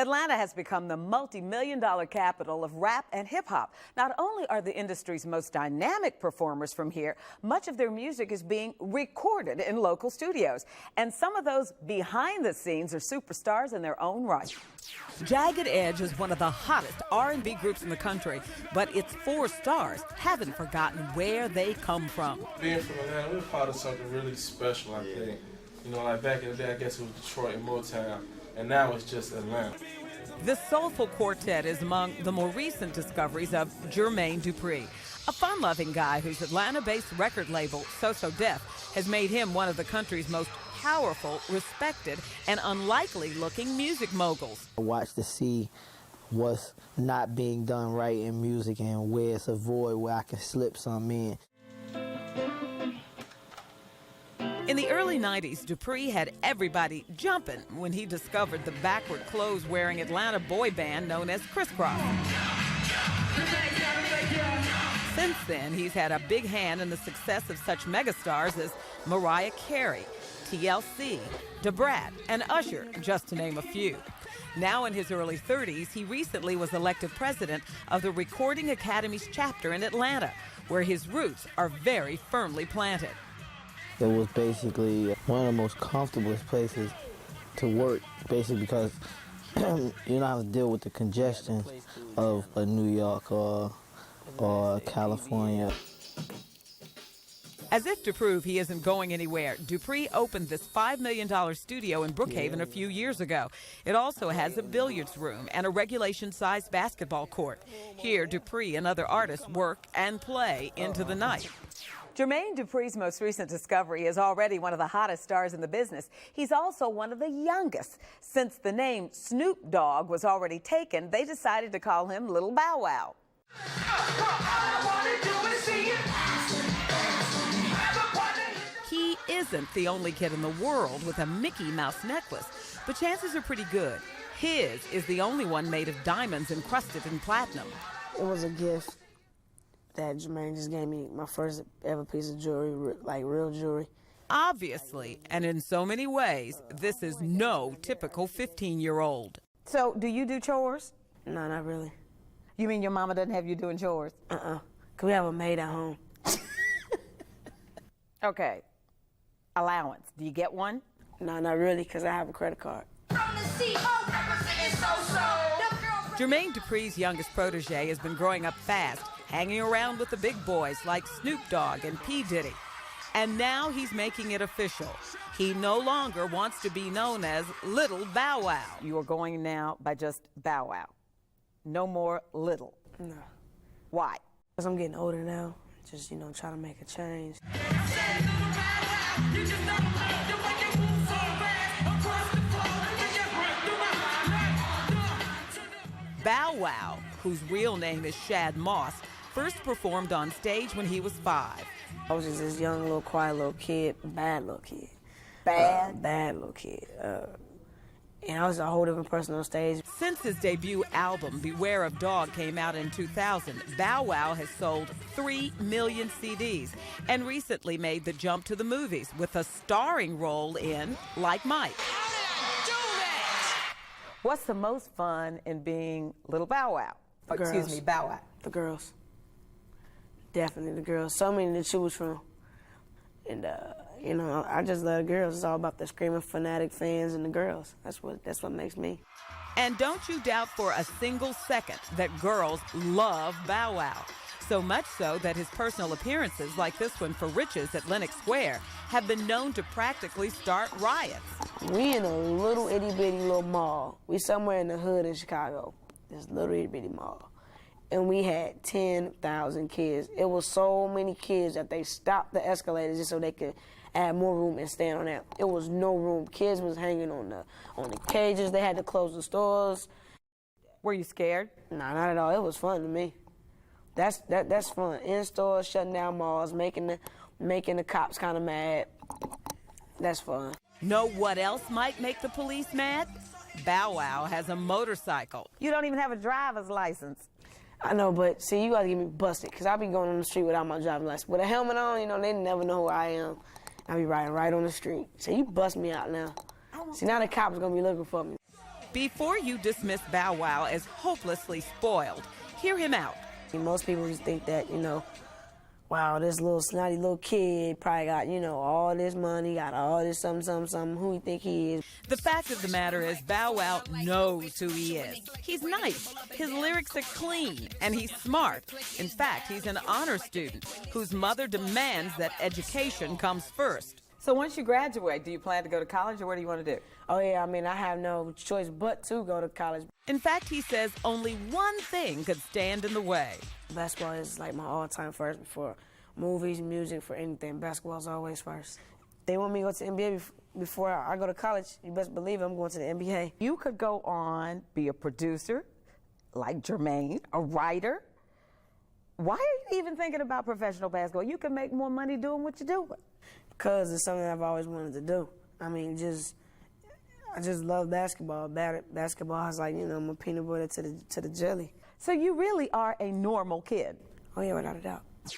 Atlanta has become the multi-million-dollar capital of rap and hip-hop. Not only are the industry's most dynamic performers from here, much of their music is being recorded in local studios. And some of those behind the scenes are superstars in their own right. Jagged Edge is one of the hottest R&B groups in the country, but its four stars haven't forgotten where they come from. Being from Atlanta, we're part of something really special, I think. You know, like back in the day, I guess it was Detroit and Motown, and now it's just Atlanta. This soulful quartet is among the more recent discoveries of Jermaine Dupri, a fun-loving guy whose Atlanta-based record label, So So Def, has made him one of the country's most powerful, respected, and unlikely-looking music moguls. I watched to see what's not being done right in music and where it's a void where I can slip some in. In the early 90s, Dupri had everybody jumping when he discovered the backward clothes-wearing Atlanta boy band known as Crisscross. Since then, he's had a big hand in the success of such megastars as Mariah Carey, TLC, Da Brat, and Usher, just to name a few. Now in his early 30s, he recently was elected president of the Recording Academy's chapter in Atlanta, where his roots are very firmly planted. It was basically one of the most comfortable places to work, basically because you don't have to deal with the congestion of New York or California. As if to prove he isn't going anywhere, Dupri opened this $5 million studio in Brookhaven a few years ago. It also has a billiards room and a regulation-sized basketball court. Here, Dupri and other artists work and play into the night. Jermaine Dupri's most recent discovery is already one of the hottest stars in the business. He's also one of the youngest. Since the name Snoop Dogg was already taken, they decided to call him Lil Bow Wow. He isn't the only kid in the world with a Mickey Mouse necklace, but chances are pretty good. His is the only one made of diamonds encrusted in platinum. It was a gift that Jermaine just gave me, my first ever piece of jewelry, like real jewelry. Obviously, and in so many ways, this is no typical 15-year-old. So, do you do chores? No, not really. You mean your mama doesn't have you doing chores? Because we have a maid at home. Okay. Allowance. Do you get one? No, not really, because I have a credit card. Jermaine Dupri's youngest protege has been growing up fast, hanging around with the big boys like Snoop Dogg and P. Diddy. And now he's making it official. He no longer wants to be known as Little Bow Wow. You are going now by just Bow Wow. No more Little. No. Why? Because I'm getting older now. Just, you know, trying to make a change. Bow Wow, whose real name is Shad Moss, first performed on stage when he was 5. I was just this young, little, quiet little kid, bad little kid. Bad little kid. And I was a whole different person on stage. Since his debut album, Beware of Dog, came out in 2000, Bow Wow has sold 3 million CDs and recently made the jump to the movies with a starring role in Like Mike. What's the most fun in being Little Bow Wow? The girls. Excuse me, Bow Wow. The girls. Definitely the girls. So many to choose from. And, you know, I just love the girls. It's all about the screaming fanatic fans and the girls. That's what makes me. And don't you doubt for a single second that girls love Bow Wow. So much so that his personal appearances, like this one for Riches at Lenox Square, have been known to practically start riots. We in a little itty-bitty little mall. We somewhere in the hood in Chicago, this little itty-bitty mall. And we had 10,000 kids. It was so many kids that they stopped the escalators just so they could add more room and stand on that. It was no room. Kids was hanging on the cages. They had to close the stores. Were you scared? Nah, not at all. It was fun to me. That's fun. In stores, shutting down malls, making the cops kind of mad. That's fun. Know what else might make the police mad? Bow Wow has a motorcycle. You don't even have a driver's license. I know, but see, you gotta get me busted, because I be going on the street without my driving license. With a helmet on, you know, they never know who I am. I be riding right on the street. So you bust me out now. See, now the cops gonna be looking for me. Before you dismiss Bow Wow as hopelessly spoiled, hear him out. Most people just think that, wow, this little snotty little kid probably got, all this money, got all this something, who he think he is. The fact of the matter is Bow Wow knows who he is. He's nice, his lyrics are clean, and he's smart. In fact, he's an honor student whose mother demands that education comes first. So once you graduate, do you plan to go to college, or what do you want to do? Oh, yeah, I have no choice but to go to college. In fact, he says only one thing could stand in the way. Basketball is like my all-time first before movies, music, for anything. Basketball is always first. They want me to go to the NBA before I go to college. You best believe I'm going to the NBA. You could go on, be a producer, like Jermaine, a writer. Why are you even thinking about professional basketball? You can make more money doing what you're doing. Because it's something I've always wanted to do. I just love basketball. Basketball is like, my peanut butter to the jelly. So you really are a normal kid. Oh, yeah, without a doubt.